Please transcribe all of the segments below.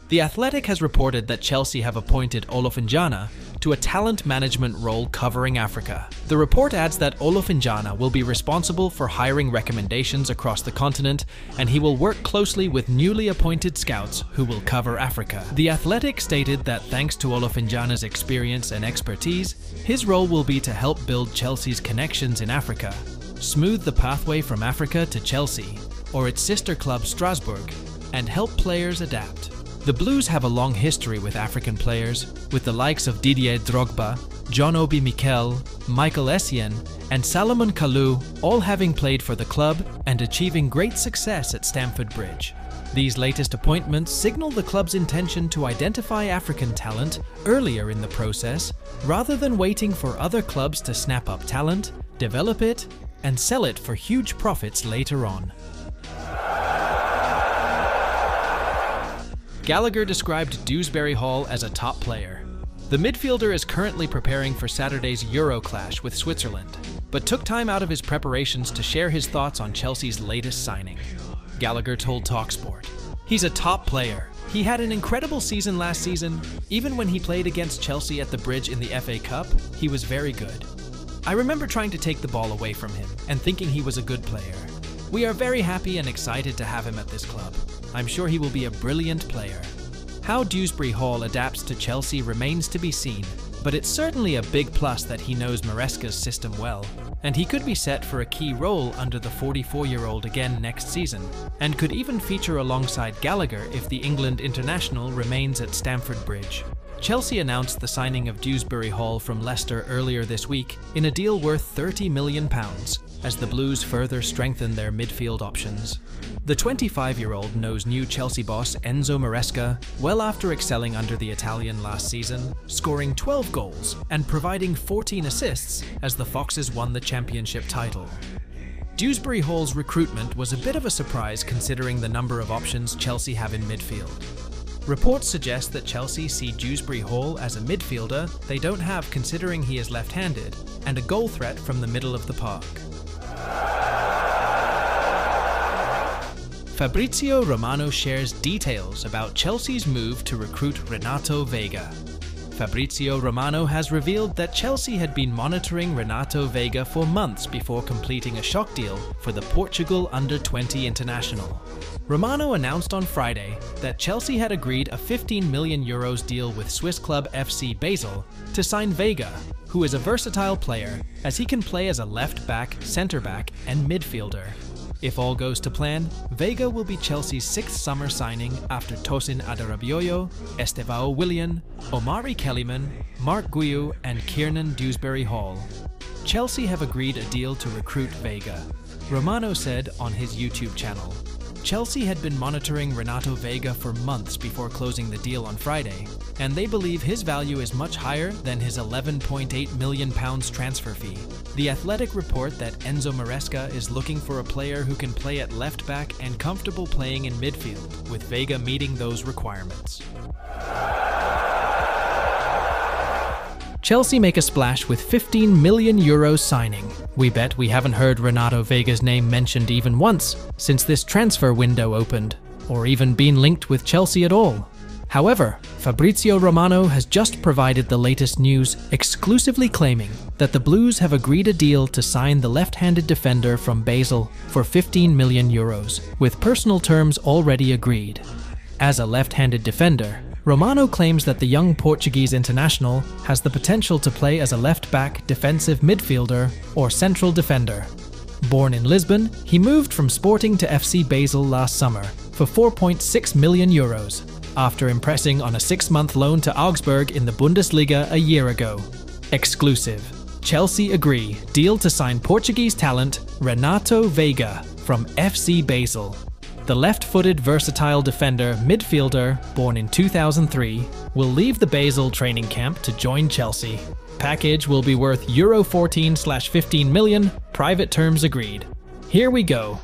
The Athletic has reported that Chelsea have appointed Olofinjana to a talent management role covering Africa. The report adds that Olofinjana will be responsible for hiring recommendations across the continent, and he will work closely with newly appointed scouts who will cover Africa. The Athletic stated that thanks to Olofinjana's experience and expertise, his role will be to help build Chelsea's connections in Africa, smooth the pathway from Africa to Chelsea or its sister club Strasbourg, and help players adapt. The Blues have a long history with African players, with the likes of Didier Drogba, John Obi Mikel, Michael Essien, and Salomon Kalou all having played for the club and achieving great success at Stamford Bridge. These latest appointments signal the club's intention to identify African talent earlier in the process, rather than waiting for other clubs to snap up talent, develop it, and sell it for huge profits later on. Gallagher described Dewsbury Hall as a top player. The midfielder is currently preparing for Saturday's Euro clash with Switzerland, but took time out of his preparations to share his thoughts on Chelsea's latest signing. Gallagher told TalkSport, "He's a top player. He had an incredible season last season. Even when he played against Chelsea at the Bridge in the FA Cup, he was very good. I remember trying to take the ball away from him and thinking he was a good player. We are very happy and excited to have him at this club. I'm sure he will be a brilliant player." How Dewsbury Hall adapts to Chelsea remains to be seen, but it's certainly a big plus that he knows Maresca's system well, and he could be set for a key role under the 44-year-old again next season, and could even feature alongside Gallagher if the England international remains at Stamford Bridge. Chelsea announced the signing of Dewsbury Hall from Leicester earlier this week in a deal worth £30 million, as the Blues further strengthen their midfield options. The 25-year-old knows new Chelsea boss Enzo Maresca well after excelling under the Italian last season, scoring 12 goals and providing 14 assists as the Foxes won the championship title. Dewsbury Hall's recruitment was a bit of a surprise considering the number of options Chelsea have in midfield. Reports suggest that Chelsea see Dewsbury Hall as a midfielder they don't have considering he is left-handed and a goal threat from the middle of the park. Fabrizio Romano shares details about Chelsea's move to recruit Renato Veiga. Fabrizio Romano has revealed that Chelsea had been monitoring Renato Veiga for months before completing a shock deal for the Portugal under-20 international. Romano announced on Friday that Chelsea had agreed a €15 million deal with Swiss club FC Basel to sign Veiga, who is a versatile player as he can play as a left-back, centre-back and midfielder. If all goes to plan, Veiga will be Chelsea's sixth summer signing after Tosin Adarabioyo, Estevao Willian, Omari Kellyman, Mark Guiu and Kiernan Dewsbury Hall. Chelsea have agreed a deal to recruit Veiga, Romano said on his YouTube channel. Chelsea had been monitoring Renato Veiga for months before closing the deal on Friday, and they believe his value is much higher than his £11.8 million transfer fee. The Athletic report that Enzo Maresca is looking for a player who can play at left back and comfortable playing in midfield, with Veiga meeting those requirements. Chelsea make a splash with €15 million signing. We bet we haven't heard Renato Veiga's name mentioned even once since this transfer window opened, or even been linked with Chelsea at all. However, Fabrizio Romano has just provided the latest news, exclusively claiming that the Blues have agreed a deal to sign the left-handed defender from Basel for €15 million, with personal terms already agreed. As a left-handed defender, Romano claims that the young Portuguese international has the potential to play as a left-back, defensive midfielder, or central defender. Born in Lisbon, he moved from Sporting to FC Basel last summer for €4.6 million, after impressing on a 6-month loan to Augsburg in the Bundesliga a year ago. Exclusive. Chelsea agree deal to sign Portuguese talent Renato Veiga from FC Basel. The left-footed versatile defender midfielder, born in 2003, will leave the Basel training camp to join Chelsea. Package will be worth €14/15 million, private terms agreed. Here we go.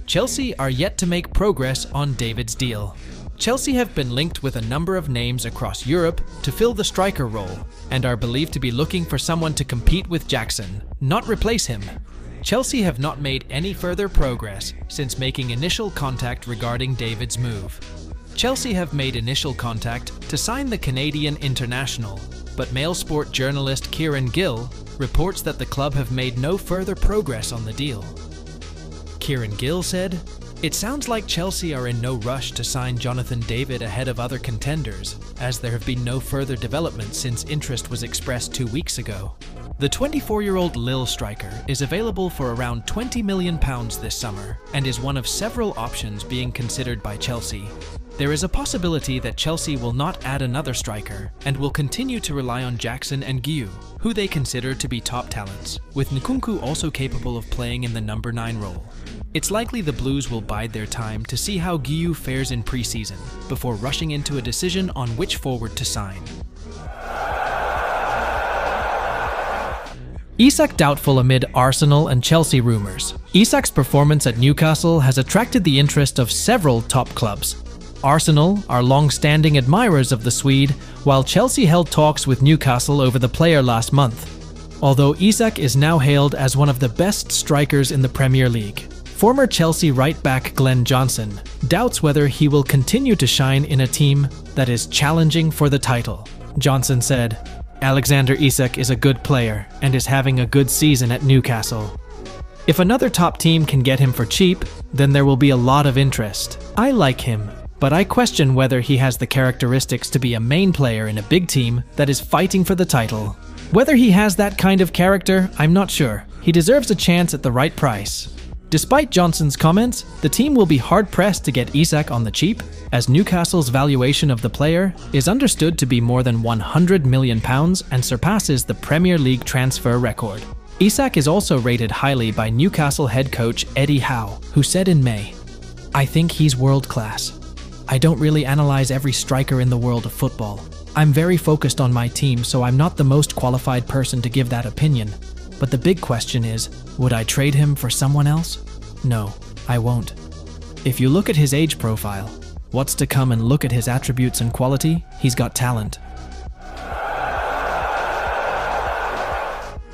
Chelsea are yet to make progress on David's deal. Chelsea have been linked with a number of names across Europe to fill the striker role, and are believed to be looking for someone to compete with Jackson, not replace him. Chelsea have not made any further progress since making initial contact regarding David's move. Chelsea have made initial contact to sign the Canadian international, but Mailsport journalist Kieran Gill reports that the club have made no further progress on the deal. Kieran Gill said, "It sounds like Chelsea are in no rush to sign Jonathan David ahead of other contenders, as there have been no further developments since interest was expressed 2 weeks ago." The 24-year-old Lille striker is available for around £20 million this summer and is one of several options being considered by Chelsea. There is a possibility that Chelsea will not add another striker and will continue to rely on Jackson and Guiu, who they consider to be top talents, with Nkunku also capable of playing in the number 9 role. It's likely the Blues will bide their time to see how Guiu fares in pre-season before rushing into a decision on which forward to sign. Isak doubtful amid Arsenal and Chelsea rumours. Isak's performance at Newcastle has attracted the interest of several top clubs. Arsenal are long-standing admirers of the Swede, while Chelsea held talks with Newcastle over the player last month. Although Isak is now hailed as one of the best strikers in the Premier League, former Chelsea right-back Glenn Johnson doubts whether he will continue to shine in a team that is challenging for the title. Johnson said, "Alexander Isak is a good player and is having a good season at Newcastle. If another top team can get him for cheap, then there will be a lot of interest. I like him, but I question whether he has the characteristics to be a main player in a big team that is fighting for the title. Whether he has that kind of character, I'm not sure. He deserves a chance at the right price." Despite Johnson's comments, the team will be hard-pressed to get Isak on the cheap, as Newcastle's valuation of the player is understood to be more than £100 million and surpasses the Premier League transfer record. Isak is also rated highly by Newcastle head coach Eddie Howe, who said in May, "I think he's world-class. I don't really analyze every striker in the world of football. I'm very focused on my team, so I'm not the most qualified person to give that opinion. But the big question is, would I trade him for someone else? No, I won't. If you look at his age profile, what's to come, and look at his attributes and quality, he's got talent."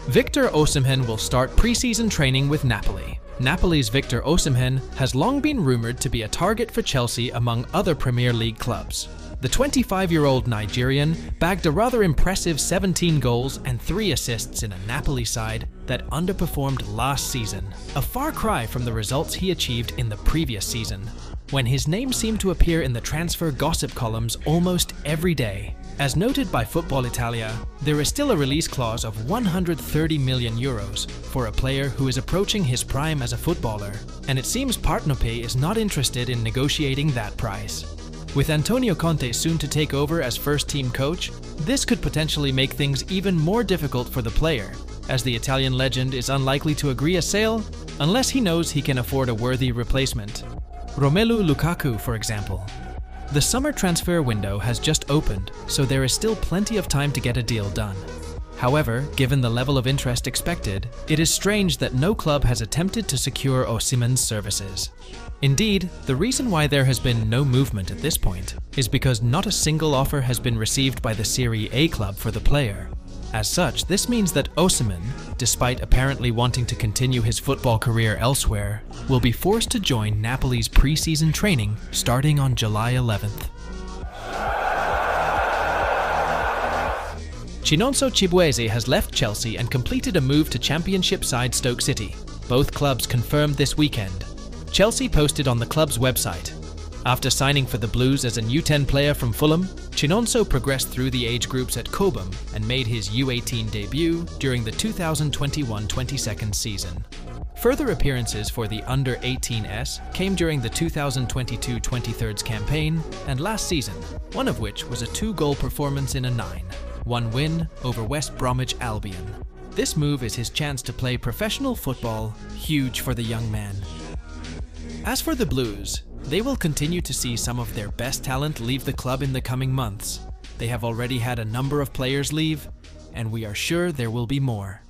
Victor Osimhen will start pre-season training with Napoli. Napoli's Victor Osimhen has long been rumored to be a target for Chelsea among other Premier League clubs. The 25-year-old Nigerian bagged a rather impressive 17 goals and 3 assists in a Napoli side that underperformed last season, a far cry from the results he achieved in the previous season, when his name seemed to appear in the transfer gossip columns almost every day. As noted by Football Italia, there is still a release clause of €130 million for a player who is approaching his prime as a footballer, and it seems Partenope is not interested in negotiating that price. With Antonio Conte soon to take over as first-team coach, this could potentially make things even more difficult for the player, as the Italian legend is unlikely to agree a sale unless he knows he can afford a worthy replacement. Romelu Lukaku, for example. The summer transfer window has just opened, so there is still plenty of time to get a deal done. However, given the level of interest expected, it is strange that no club has attempted to secure Osimhen's services. Indeed, the reason why there has been no movement at this point is because not a single offer has been received by the Serie A club for the player. As such, this means that Osimhen, despite apparently wanting to continue his football career elsewhere, will be forced to join Napoli's pre-season training starting on July 11th. Chinonso Chibueze has left Chelsea and completed a move to Championship side Stoke City. Both clubs confirmed this weekend. Chelsea posted on the club's website, "After signing for the Blues as a U10 player from Fulham, Chinonso progressed through the age groups at Cobham and made his U18 debut during the 2021-22 season. Further appearances for the under-18s came during the 2022-23 campaign and last season, one of which was a 2-goal performance in a 9-1 win over West Bromwich Albion. This move is his chance to play professional football, huge for the young man." As for the Blues, they will continue to see some of their best talent leave the club in the coming months. They have already had a number of players leave, and we are sure there will be more.